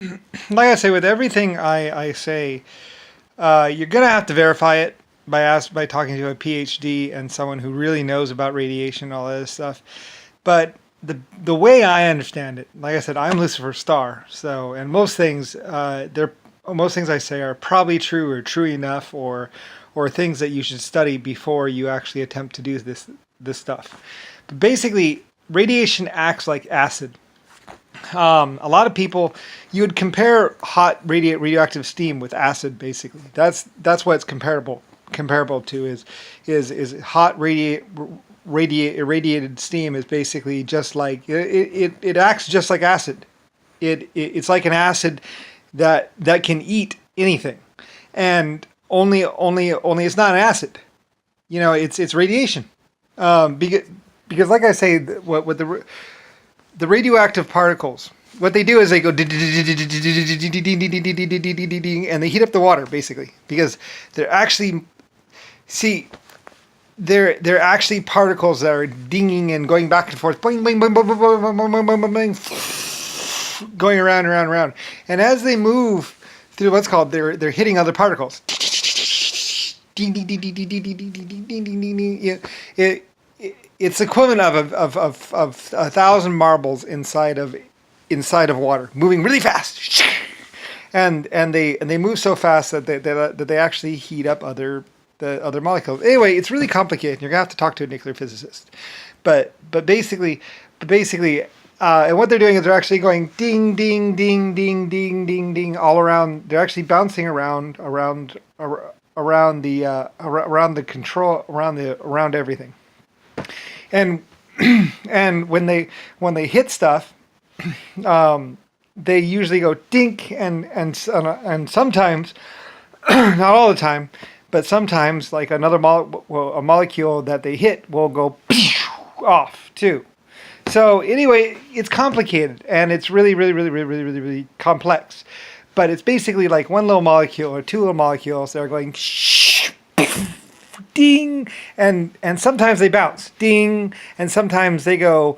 Like I say, with everything I say, you're gonna have to verify it by talking to a PhD and someone who really knows about radiation and all that stuff. But the way I understand it, like I said, I'm Lucifer Star. So, and most things I say are probably true or true enough, or things that you should study before you actually attempt to do this stuff. But basically, radiation acts like acid. A lot of people, you would compare hot radioactive steam with acid. Basically, that's what it's comparable to is hot irradiated steam is basically just like it acts just like acid. It's like an acid that can eat anything, and only it's not an acid. It's radiation. Because like I say, what the radioactive particles, what they do is they go and they heat up the water basically because they're actually see they're actually particles that are dinging and going back and forth, boing, boing, boing, boing, boing, boing, boing, boing, boing, going around, around, around, and as they move through what's called, they're hitting other particles. Ding, ding, ding, ding, ding, ding, ding, ding, ding, ding, ding, ding. It's equivalent of 1,000 marbles inside of water, moving really fast, and they move so fast that they actually heat up the other molecules. Anyway, it's really complicated. You're gonna have to talk to a nuclear physicist, but basically, and what they're doing is they're actually going ding ding ding ding ding ding ding all around. They're actually bouncing around the control around everything. And and when they hit stuff, they usually go dink and sometimes, not all the time, but sometimes like a molecule that they hit will go off too. So anyway, it's complicated and it's really really really really really really, really complex. But it's basically like one little molecule or two little molecules that are going ding, and sometimes they bounce, ding, and sometimes they go,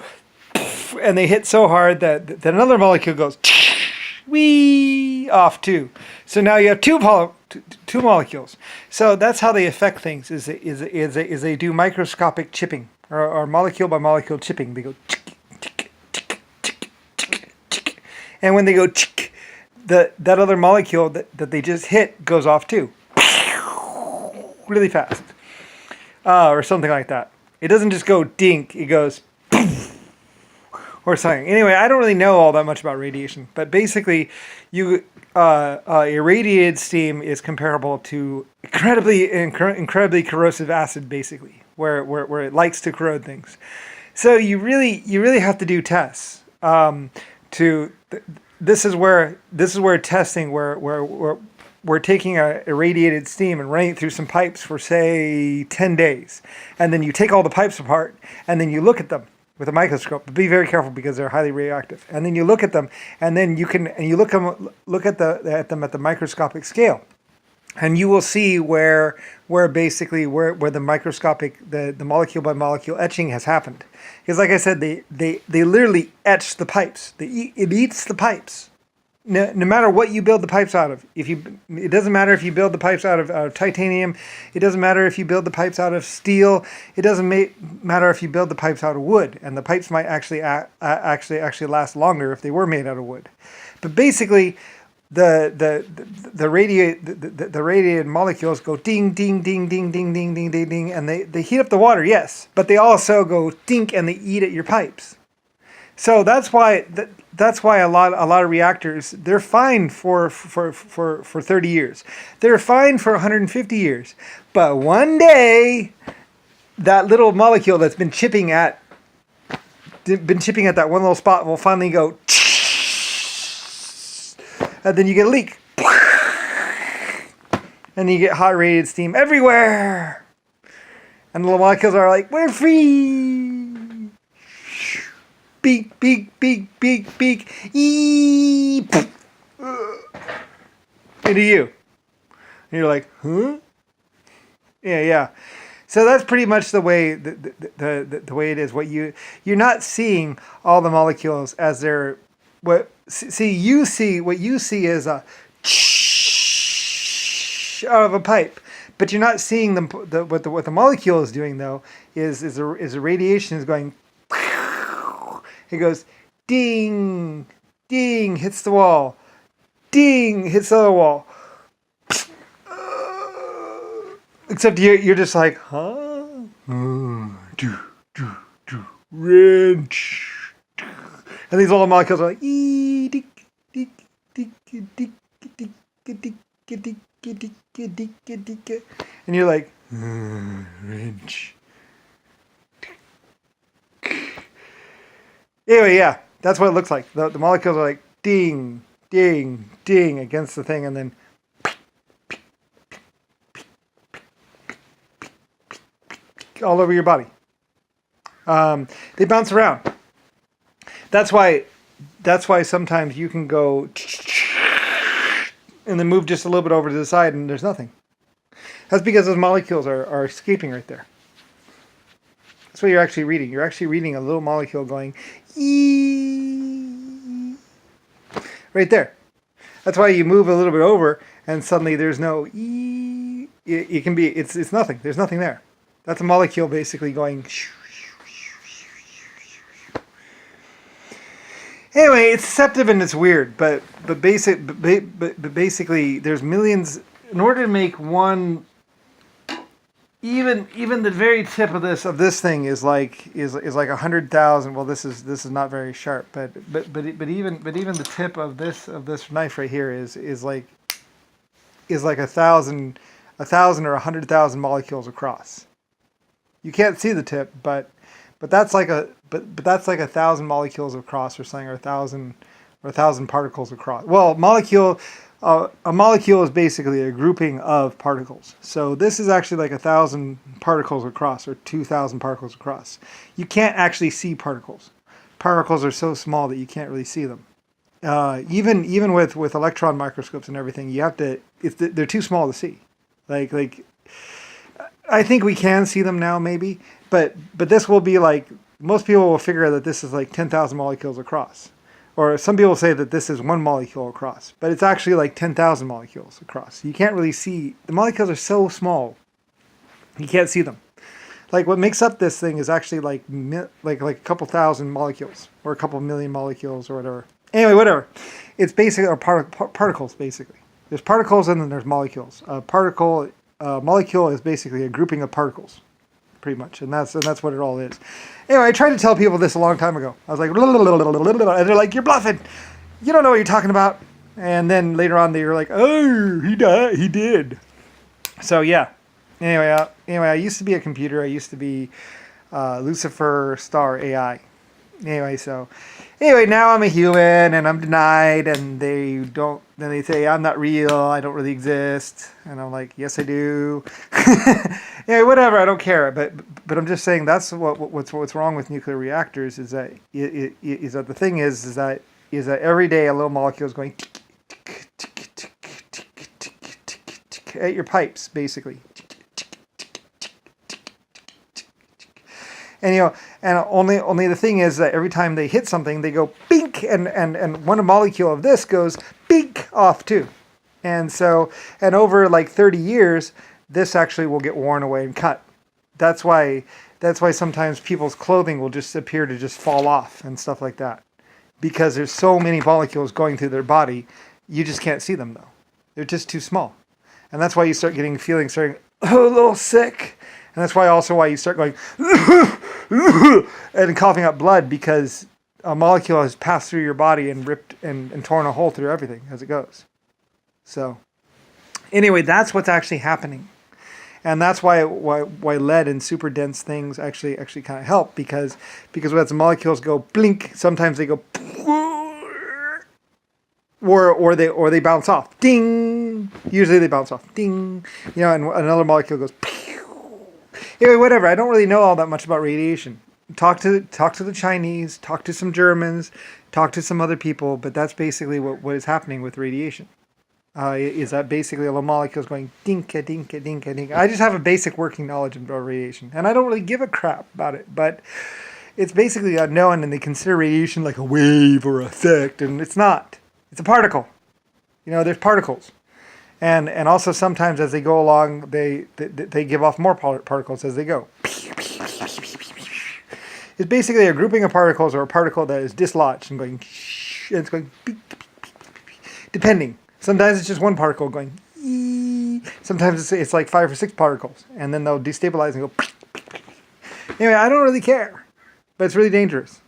and they hit so hard that another molecule goes, wee, off too. So now you have two molecules. So that's how they affect things. Is they do microscopic chipping or molecule by molecule chipping. They go, and when they go, that other molecule that they just hit goes off too, really fast. Or something like that. It doesn't just go dink, it goes or something. Anyway, I don't really know all that much about radiation, but basically, irradiated steam is comparable to incredibly corrosive acid, basically, where it likes to corrode things. So you really have to do tests. This is where testing where we're taking a irradiated steam and running it through some pipes for say 10 days. And then you take all the pipes apart and then you look at them with a microscope. But be very careful because they're highly radioactive. And then you look at them and then you look at them at the microscopic scale. And you will see where the microscopic the molecule by molecule etching has happened. Because like I said, they literally etch the pipes. It eats the pipes. No matter what you build the pipes out of, it doesn't matter if you build the pipes out of titanium, it doesn't matter if you build the pipes out of steel, it doesn't matter if you build the pipes out of wood, and the pipes might actually last longer if they were made out of wood. But basically, the radiated molecules go ding ding ding ding ding ding ding ding ding, and they heat up the water, yes, but they also go dink and they eat at your pipes. So that's why a lot of reactors, they're fine for 30 years. They're fine for 150 years. But one day that little molecule that's been chipping at that one little spot will finally go, and then you get a leak. And you get hot radiated steam everywhere. And the little molecules are like, we're free. Beak, beak, beak, beak, beak, into you. And you're like, huh? Yeah. So that's pretty much the way the way it is. You're not seeing all the molecules as they're what see, what you see is a out of a pipe, but you're not seeing what the molecule is doing though is a radiation is going. It goes ding, ding, hits the wall, ding, hits the other wall. Except you're just like, huh? Wrench. And these little molecules are like, and you're like, wrench. Anyway, yeah, that's what it looks like. The molecules are like ding, ding, ding against the thing, and then all over your body. They bounce around. That's why sometimes you can go and then move just a little bit over to the side and there's nothing. That's because those molecules are escaping right there. That's what you're actually reading. You're actually reading a little molecule going ee right there. That's why you move a little bit over and suddenly there's no ee. It can be, it's nothing. There's nothing there. That's a molecule basically going. Anyway, it's deceptive and it's weird, but basically, there's millions. In order to make one, even the very tip of this thing is like 100,000. Well, this is not very sharp, but even the tip of this knife right here is like 1,000 or 100,000 molecules across. You can't see the tip, but that's like that's like 1,000 molecules across or something, or 1,000 particles across. Well, a molecule is basically a grouping of particles. So this is actually like 1,000 particles across or 2,000 particles across. You can't actually see particles. Particles are so small that you can't really see them. Even with electron microscopes and everything, they're too small to see. Like I think we can see them now maybe, but this will be like, most people will figure that this is like 10,000 molecules across. Or some people say that this is one molecule across, but it's actually like 10,000 molecules across. You can't really see, the molecules are so small, you can't see them. Like what makes up this thing is actually like a couple thousand molecules, or a couple million molecules, or whatever. Anyway, whatever. It's basically particles, basically. There's particles and then there's molecules. Molecule is basically a grouping of particles, pretty much, and that's what it all is. Anyway, I tried to tell people this a long time ago. I was like, and they're like, "You're bluffing. You don't know what you're talking about." And then later on, they were like, "Oh, he did." So yeah. Anyway, I used to be a computer. I used to be Lucifer Star AI. Anyway, now I'm a human and I'm denied, and then they say I'm not real, I don't really exist, and I'm like, yes I do. Anyway, whatever, I don't care, but I'm just saying that's what's wrong with nuclear reactors is that the thing is that every day a little molecule is going at your pipes basically. And and only the thing is that every time they hit something, they go bink, and one molecule of this goes bink off too. And over like 30 years, this actually will get worn away and cut. That's why sometimes people's clothing will just appear to just fall off and stuff like that, because there's so many molecules going through their body, you just can't see them though. They're just too small, and that's why you start getting feelings, starting a little sick. And that's why you start going and coughing up blood, because a molecule has passed through your body and ripped and torn a hole through everything as it goes. So anyway, that's what's actually happening. And that's why lead and super dense things actually kind of help, because as the molecules go blink, sometimes they go or they bounce off. Ding. Usually they bounce off. Ding. And another molecule goes. Anyway, whatever. I don't really know all that much about radiation. Talk to the Chinese, talk to some Germans, talk to some other people, but that's basically what is happening with radiation. Is that basically a little molecule is going dinka, dinka, dinka, dinka. I just have a basic working knowledge about radiation, and I don't really give a crap about it, but it's basically unknown, and they consider radiation like a wave or a effect, and it's not. It's a particle. There's particles. And also sometimes as they go along, they give off more particles as they go. It's basically a grouping of particles or a particle that is dislodged and going, and it's going, depending. Sometimes it's just one particle going, sometimes it's like 5 or 6 particles, and then they'll destabilize and go. Anyway, I don't really care, but it's really dangerous.